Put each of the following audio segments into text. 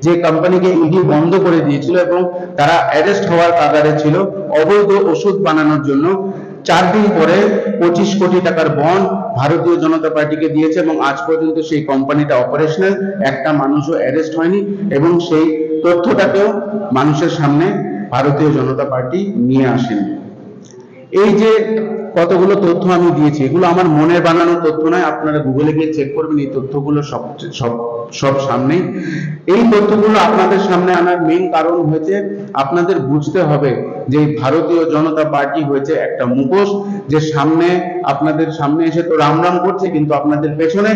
যে কোম্পানিকে ইডি বন্ধ করে দিয়েছিল এবং তারা অ্যারেস্ট হওয়ার কাতারে ছিল অবৈধ ওষুধ বানানোর জন্য, 4 দিন পরে 25 কোটি টাকার বন্ড ভারতীয় জনতা পার্টিকে দিয়েছে এবং আজ পর্যন্ত সেই কোম্পানিটা অপারেশনাল, একটা মানুষও অ্যারেস্ট হয়নি এবং সেই তথ্যটাকেও মানুষের সামনে ভারতীয় জনতা পার্টি নিয়ে আসেনি। এই যে কতগুলো তথ্য আমি দিয়েছি, এগুলো আমার মনের বানানো তথ্য নয়, আপনারা গুগলে গিয়ে চেক করবেন, এই তথ্যগুলো সব সামনে। এই তথ্যগুলো আপনাদের সামনে আনার মেইন কারণ হয়েছে আপনাদের বুঝতে হবে যে ভারতীয় জনতা পার্টি হয়েছে একটা মুখোশ, যে সামনে আপনাদের সামনে এসে তো রাম রাম করছে, কিন্তু আপনাদের পেছনে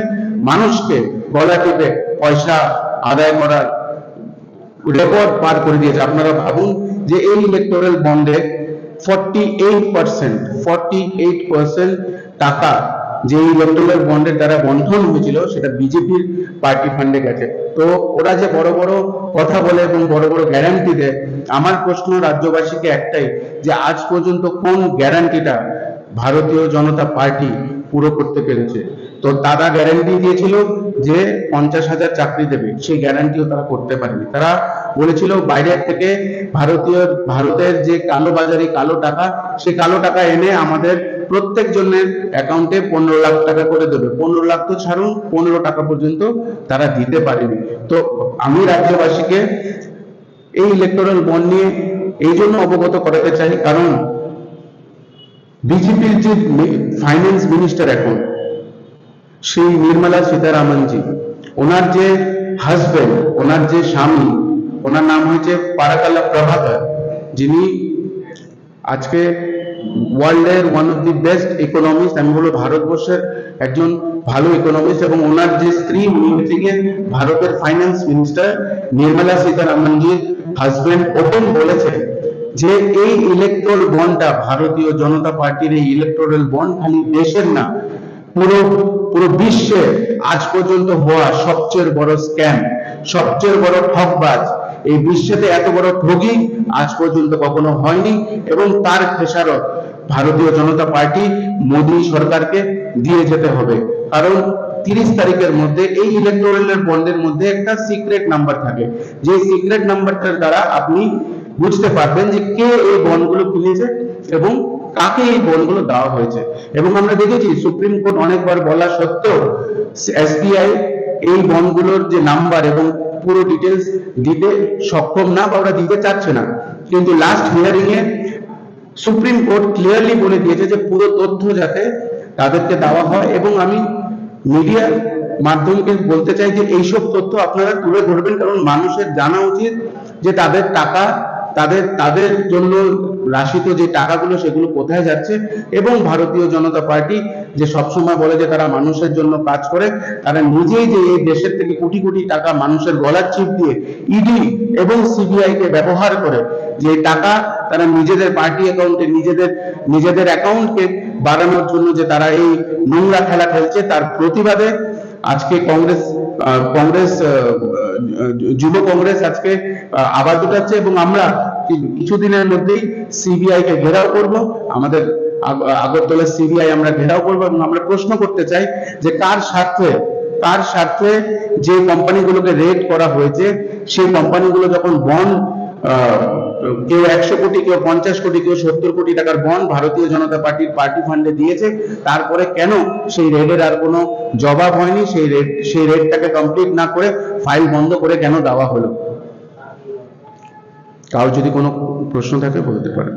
মানুষকে গলা টিপে পয়সা আদায় করার রেকর্ড পার করে দিয়েছে। আপনারা ভাবুন যে এই ইলেকটোরাল বন্ডে 48% টাকা যে ইলেকটোরাল বন্ডের দ্বারা বন্ধন হয়েছিল সেটা বিজেপির পার্টি ফান্ডে গেছে। তো ওরা যে বড় বড় কথা বলে এবং বড় বড় গ্যারান্টি দেয়, আমার প্রশ্ন রাজ্যবাসীকে একটাই, যে আজ পর্যন্ত কোন গ্যারান্টিটা ভারতীয় জনতা পার্টি পুরো করতে পেরেছে? তো তারা গ্যারান্টি দিয়েছিল যে 50,000 চাকরি দেবে, সেই গ্যারান্টিও তারা করতে পারেনি। তারা বলেছিল বাইরের থেকে ভারতের যে কালোবাজারি কালো টাকা, সেই কালো টাকা এনে আমাদের প্রত্যেক জনের অ্যাকাউন্টে 15 লাখ টাকা করে দেবে। 15 লাখ তো ছাড়ুন, 15 টাকা পর্যন্ত তারা দিতে পারেনি। তো আমি রাজ্যবাসীকে এই ইলেকটোরাল বন্ড নিয়ে এই জন্য অবগত করাতে চাই, কারণ বিজেপির যে ফাইন্যান্স মিনিস্টার এখন, সেই নির্মলা সীতারামনজি, ওনার যে হাজবেন্ড, ওনার যে স্বামী, ওনার নাম হয়েছে পারাকালা প্রভাকর, যিনি আজকে ওয়ার্ল্ডের one of the best economist, আমি বলবো ভারতবর্ষের একজন ভালো ইকোনমিস্ট, এবং ওনার যে স্ত্রী, উনি হচ্ছে গিয়ে ভারতের ফাইন্যান্স মিনিস্টার নির্মলা সীতারামনজির হাজবেন্ড, ওপেন বলেছেন যে এই ইলেকট্রাল বন্ডটা, ভারতীয় জনতা পার্টির এই ইলেকট্রাল বন্ড খালি দেশের না, পুরো বিশ্বে আজ পর্যন্ত হওয়া সবচেয়ে বড় স্ক্যাম, সবচেয়ে বড় ঠকবাজ। এই বিশ্বেতে এত বড় ঠগি আজ পর্যন্ত কখনো হয়নি, এবং তার খেসারত ভারতীয় জনতা পার্টি মোদী সরকারকে দিয়ে যেতে হবে। কারণ 30 তারিখের মধ্যে এই ইলেকটোরাল বন্ডের মধ্যে একটা সিক্রেট নাম্বার থাকে, যে সিক্রেট নাম্বারটার দ্বারা আপনি বুঝতে পারবেন যে কে এই বন্ডগুলো কিনেছে এবং কাকে এই বন্ডগুলো দেওয়া হয়েছে। এবং আমরা দেখেছি সুপ্রিম কোর্ট অনেকবার বলা সত্ত্বেও এসবিআই এই বন্ডগুলোর যে নাম্বার এবং পুরো ডিটেলস দিতে সক্ষম না, বা ওরা দিতে চাচ্ছে না। কিন্তু লাস্ট হিয়ারিং এ সুপ্রিম কোর্ট ক্লিয়ারলি বলে দিয়েছে যে পুরো তথ্য যাতে তাদেরকে দেওয়া হয়। এবং আমি মিডিয়ার মাধ্যমকে বলতে চাই যে এইসব তথ্য আপনারা তুলে ধরবেন, কারণ মানুষের জানা উচিত যে তাদের টাকা, তাদের জন্য রাশিত যে টাকাগুলো, সেগুলো কোথায় যাচ্ছে। এবং ভারতীয় জনতা পার্টি যে সবসময় বলে যে তারা মানুষের জন্য কাজ করে, তারা নিজেই যে এই দেশের থেকে কোটি কোটি টাকা মানুষের গলার চিপ দিয়ে ইডি এবং সিবিআই কে ব্যবহার করে, যে টাকা তারা নিজেদের পার্টি অ্যাকাউন্টে, নিজেদের অ্যাকাউন্টকে বাড়ানোর জন্য যে তারা এই নোংরা খেলা খেলছে, তার প্রতিবাদে আজকে যুব কংগ্রেস আজকে আবার উঠাচ্ছে। এবং আমরা কিছুদিনের মধ্যেই সিবিআই কে ঘেরাও করব, আমাদের আগরতলা সিবিআই আমরা ঘেরাও করব, এবং আমরা প্রশ্ন করতে চাই যে কার স্বার্থে যে কোম্পানিগুলোকে রেড করা হয়েছে, সেই কোম্পানিগুলো যখন বন্ড, কেউ 100 কোটি, কেউ 50 কোটি, কেউ 70 কোটি টাকার বন্ড ভারতীয় জনতা পার্টির পার্টি ফান্ডে দিয়েছে, তারপরে কেন সেই রেডের আর কোনো জবাব হয়নি? সেই রেডটাকে কমপ্লিট না করে ফাইল বন্ধ করে কেন দেওয়া হলো? কারো যদি কোনো প্রশ্ন থাকে বলতে পারে।